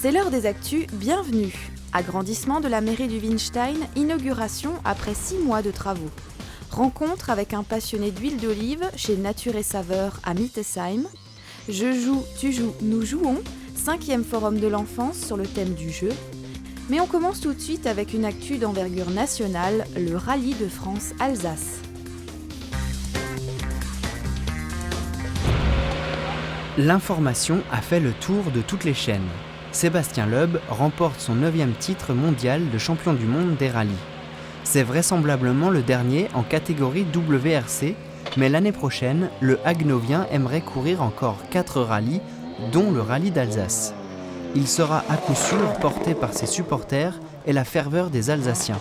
C'est l'heure des actus, bienvenue. Agrandissement de la mairie du Winstein, inauguration après 6 mois de travaux. Rencontre avec un passionné d'huile d'olive chez Nature et Saveur à Mittesheim. Je joue, tu joues, nous jouons. 5e forum de l'enfance sur le thème du jeu. Mais on commence tout de suite avec une actu d'envergure nationale, le Rallye de France-Alsace. L'information a fait le tour de toutes les chaînes. Sébastien Loeb remporte son 9e titre mondial de champion du monde des rallyes. C'est vraisemblablement le dernier en catégorie WRC, mais l'année prochaine, le Haguenovien aimerait courir encore 4 rallyes, dont le rallye d'Alsace. Il sera à coup sûr porté par ses supporters et la ferveur des Alsaciens,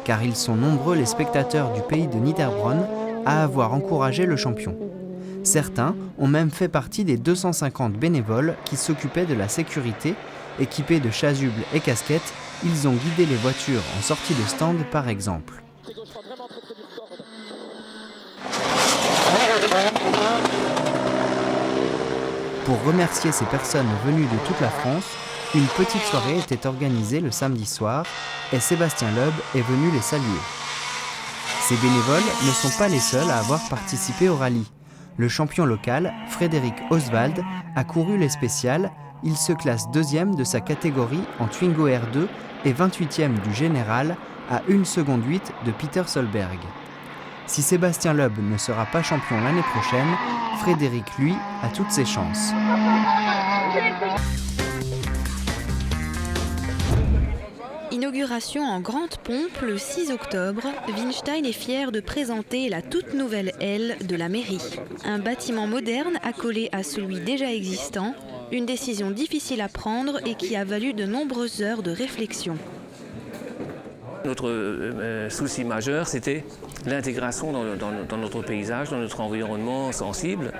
car ils sont nombreux les spectateurs du pays de Niederbronn à avoir encouragé le champion. Certains ont même fait partie des 250 bénévoles qui s'occupaient de la sécurité. Équipés de chasubles et casquettes, ils ont guidé les voitures en sortie de stand par exemple. Pour remercier ces personnes venues de toute la France, une petite soirée était organisée le samedi soir et Sébastien Loeb est venu les saluer. Ces bénévoles ne sont pas les seuls à avoir participé au rallye. Le champion local, Frédéric Oswald, a couru les spéciales. Il se classe 2e de sa catégorie en Twingo R2 et 28e du général à 1 seconde 8 de Peter Solberg. Si Sébastien Loeb ne sera pas champion l'année prochaine, Frédéric, lui, a toutes ses chances. Inauguration en grande pompe le 6 octobre, Winstein est fier de présenter la toute nouvelle aile de la mairie. Un bâtiment moderne accolé à celui déjà existant, une décision difficile à prendre et qui a valu de nombreuses heures de réflexion. Notre souci majeur, c'était l'intégration dans notre paysage, dans notre environnement sensible.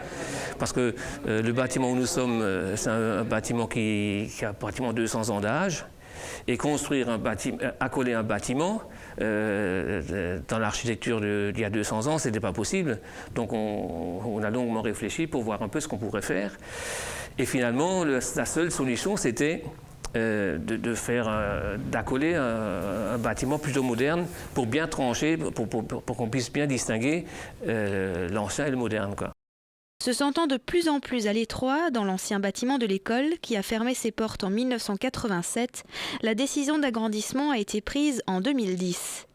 Parce que le bâtiment où nous sommes, c'est un bâtiment qui a pratiquement 200 ans d'âge. Et construire accoler un bâtiment dans l'architecture d'il y a 200 ans, ce n'était pas possible. Donc on a longuement réfléchi pour voir un peu ce qu'on pourrait faire. Et finalement, la seule solution, c'était d'accoler un bâtiment plutôt moderne pour bien trancher, pour qu'on puisse bien distinguer l'ancien et le moderne, quoi. Se sentant de plus en plus à l'étroit dans l'ancien bâtiment de l'école, qui a fermé ses portes en 1987, la décision d'agrandissement a été prise en 2010.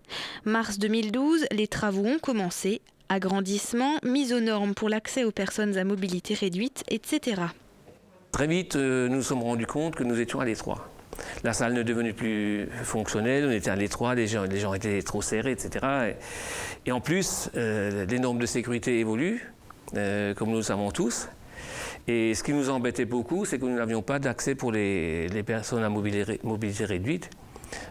Mars 2012, les travaux ont commencé, agrandissement, mise aux normes pour l'accès aux personnes à mobilité réduite, etc. Très vite, nous nous sommes rendus compte que nous étions à l'étroit. La salle ne devenait plus fonctionnelle, on était à l'étroit, les gens étaient trop serrés, etc. Et en plus, les normes de sécurité évoluent. Comme nous le savons tous. Et ce qui nous embêtait beaucoup, c'est que nous n'avions pas d'accès pour les personnes à mobilité réduite,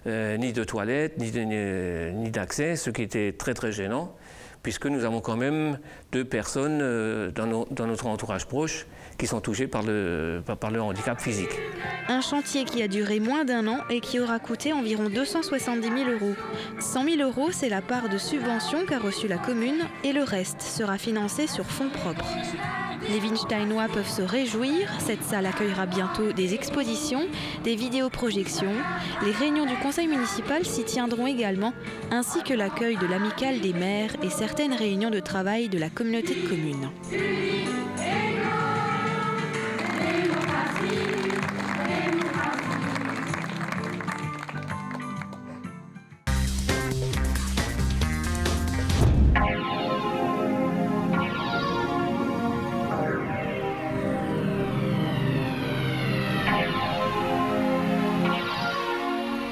ni de toilettes, ni d'accès, ce qui était très très gênant, puisque nous avons quand même 2 personnes dans notre entourage proche qui sont touchées par le handicap physique. Un chantier qui a duré moins d'1 an et qui aura coûté environ 270 000 €. 100 000 €, c'est la part de subvention qu'a reçue la commune et le reste sera financé sur fonds propres. Les Winsteinois peuvent se réjouir, cette salle accueillera bientôt des expositions, des vidéoprojections. Les réunions du conseil municipal s'y tiendront également, ainsi que l'accueil de l'amicale des maires et certaines réunions de travail de la communauté de communes.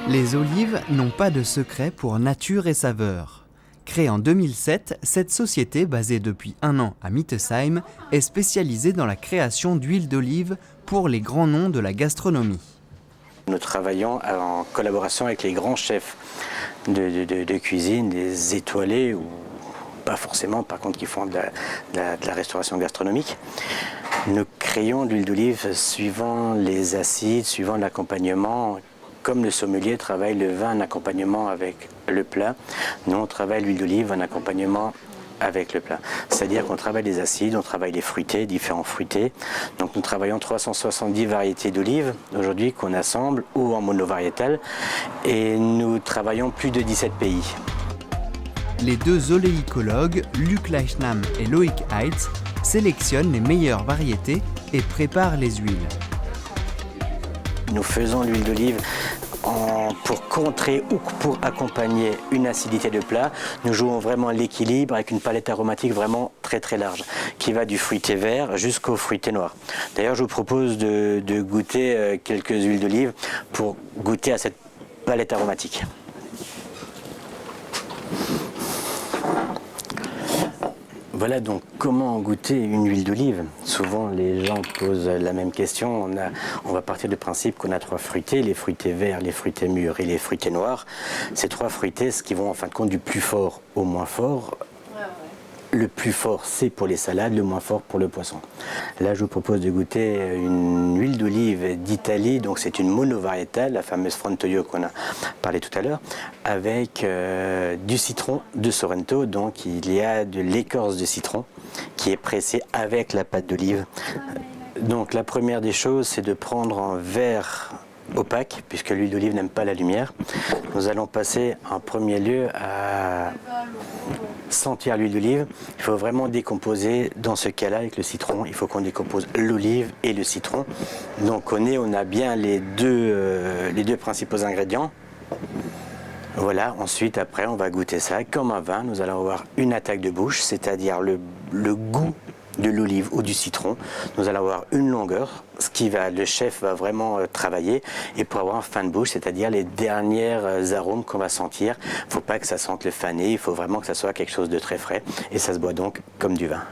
Les olives n'ont pas de secret pour Nature et Saveur. Créée en 2007, cette société, basée depuis 1 an à Mittesheim, est spécialisée dans la création d'huile d'olive pour les grands noms de la gastronomie. Nous travaillons en collaboration avec les grands chefs de cuisine, des étoilés, ou pas forcément, par contre, qui font de la restauration gastronomique. Nous créons de l'huile d'olive suivant les acides, suivant l'accompagnement. Comme le sommelier travaille le vin en accompagnement avec le plat, nous on travaille l'huile d'olive en accompagnement avec le plat. C'est-à-dire qu'on travaille les acides, on travaille les fruités, différents fruités. Donc nous travaillons 370 variétés d'olives aujourd'hui qu'on assemble ou en monovariétal et nous travaillons plus de 17 pays. Les deux oléicologues, Luc Leichnam et Loïc Heitz, sélectionnent les meilleures variétés et préparent les huiles. Nous faisons l'huile d'olive pour contrer ou pour accompagner une acidité de plat. Nous jouons vraiment l'équilibre avec une palette aromatique vraiment très très large qui va du fruité vert jusqu'au fruité noir. D'ailleurs, je vous propose de goûter quelques huiles d'olive pour goûter à cette palette aromatique. Voilà donc comment goûter une huile d'olive. Souvent les gens posent la même question. On va partir du principe qu'on a trois fruités, les fruités verts, les fruités mûrs et les fruités noirs. Ces trois fruités, ce qui vont en fin de compte du plus fort au moins fort. Le plus fort, c'est pour les salades, le moins fort pour le poisson. Là, je vous propose de goûter une huile d'olive d'Italie, donc c'est une monovariétale, la fameuse Frontoio qu'on a parlé tout à l'heure, avec du citron de Sorrento, donc il y a de l'écorce de citron qui est pressée avec la pâte d'olive. Donc la première des choses, c'est de prendre un verre opaque, puisque l'huile d'olive n'aime pas la lumière. Nous allons passer en premier lieu à sentir l'huile d'olive. Il faut vraiment décomposer dans ce cas-là avec le citron. Il faut qu'on décompose l'olive et le citron. Donc au nez, on a bien les deux principaux ingrédients. Voilà, ensuite après on va goûter ça comme un vin. Nous allons avoir une attaque de bouche, c'est-à-dire le goût de l'olive ou du citron. Nous allons avoir une longueur, le chef va vraiment travailler, et pour avoir un fin de bouche, c'est-à-dire les derniers arômes qu'on va sentir. Il ne faut pas que ça sente le fané, il faut vraiment que ça soit quelque chose de très frais, et ça se boit donc comme du vin.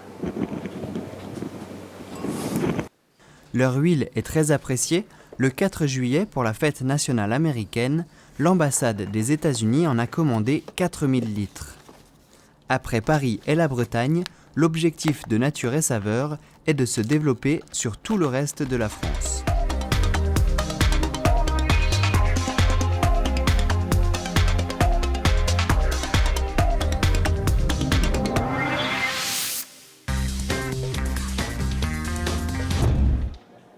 Leur huile est très appréciée. Le 4 juillet, pour la fête nationale américaine, l'ambassade des États-Unis en a commandé 4000 litres. Après Paris et la Bretagne, l'objectif de Nature et Saveur est de se développer sur tout le reste de la France.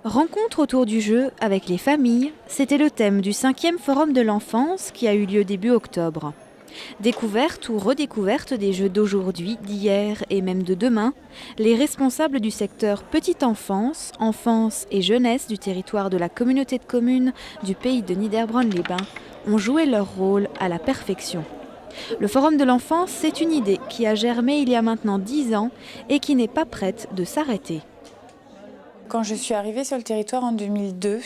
Rencontre autour du jeu avec les familles, c'était le thème du 5e Forum de l'enfance qui a eu lieu début octobre. Découverte ou redécouverte des jeux d'aujourd'hui, d'hier et même de demain, les responsables du secteur petite enfance, enfance et jeunesse du territoire de la communauté de communes du pays de Niederbronn-les-Bains ont joué leur rôle à la perfection. Le Forum de l'enfance, c'est une idée qui a germé il y a maintenant 10 ans et qui n'est pas prête de s'arrêter. Quand je suis arrivée sur le territoire en 2002,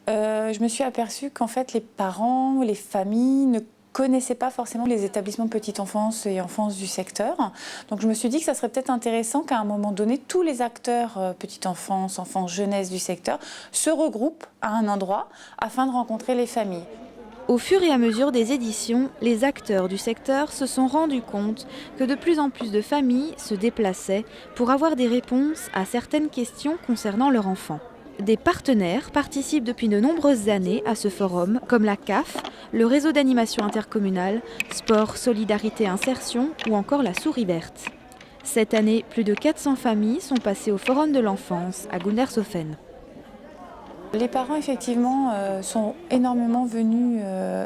je me suis aperçue qu'en fait les parents, les familles ne connaissaient pas forcément les établissements petite enfance et enfance du secteur. Donc je me suis dit que ça serait peut-être intéressant qu'à un moment donné, tous les acteurs petite enfance, enfance, jeunesse du secteur se regroupent à un endroit afin de rencontrer les familles. Au fur et à mesure des éditions, les acteurs du secteur se sont rendus compte que de plus en plus de familles se déplaçaient pour avoir des réponses à certaines questions concernant leur enfant. Des partenaires participent depuis de nombreuses années à ce forum, comme la CAF, le réseau d'animation intercommunale, Sport, Solidarité, Insertion ou encore la Souris Verte. Cette année, plus de 400 familles sont passées au Forum de l'enfance à Gundershofen. Les parents, effectivement, sont énormément venus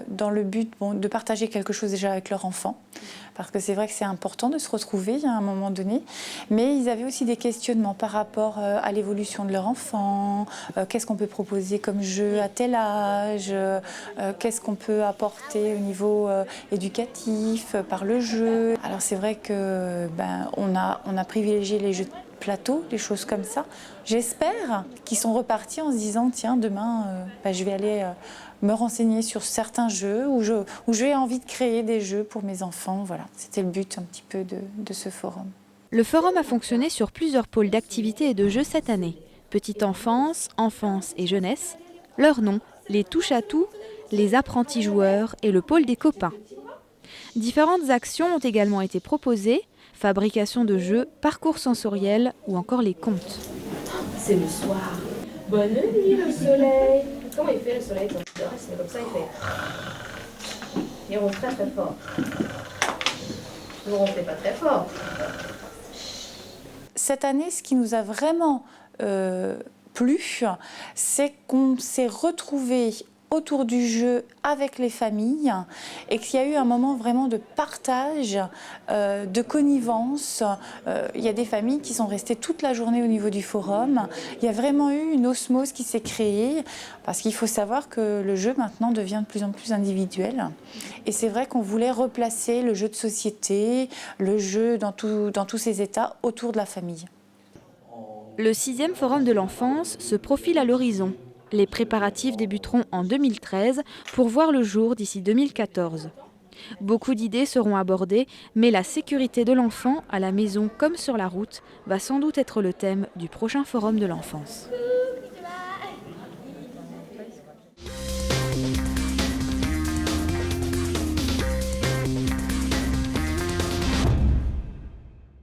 dans le but de partager quelque chose déjà avec leur enfant. Parce que c'est vrai que c'est important de se retrouver à un moment donné. Mais ils avaient aussi des questionnements par rapport à l'évolution de leur enfant. Qu'est-ce qu'on peut proposer comme jeu à tel âge? Qu'est-ce qu'on peut apporter au niveau éducatif par le jeu? Alors c'est vrai que on a privilégié les jeux de plateau, des choses comme ça. J'espère qu'ils sont repartis en se disant tiens, demain, je vais aller me renseigner sur certains jeux où j'ai envie de créer des jeux pour mes enfants. Voilà, c'était le but un petit peu de ce forum. Le forum a fonctionné sur plusieurs pôles d'activités et de jeux cette année. Petite enfance, enfance et jeunesse. Leurs noms, les touche-à-tout, les apprentis joueurs et le pôle des copains. Différentes actions ont également été proposées. Fabrication de jeux, parcours sensoriels ou encore les contes. C'est le soir. Bonne nuit le soleil. Comment il fait le soleil quand il dort? C'est comme ça il fait. Il ronfle très très fort. Nous, on fait pas très fort. Cette année, ce qui nous a vraiment plu, c'est qu'on s'est retrouvés autour du jeu avec les familles et qu'il y a eu un moment vraiment de partage, de connivence. Il y a des familles qui sont restées toute la journée au niveau du forum. Il y a vraiment eu une osmose qui s'est créée parce qu'il faut savoir que le jeu maintenant devient de plus en plus individuel. Et c'est vrai qu'on voulait replacer le jeu de société, le jeu dans tous ses états autour de la famille. Le 6e Forum de l'enfance se profile à l'horizon. Les préparatifs débuteront en 2013 pour voir le jour d'ici 2014. Beaucoup d'idées seront abordées, mais la sécurité de l'enfant, à la maison comme sur la route, va sans doute être le thème du prochain Forum de l'enfance.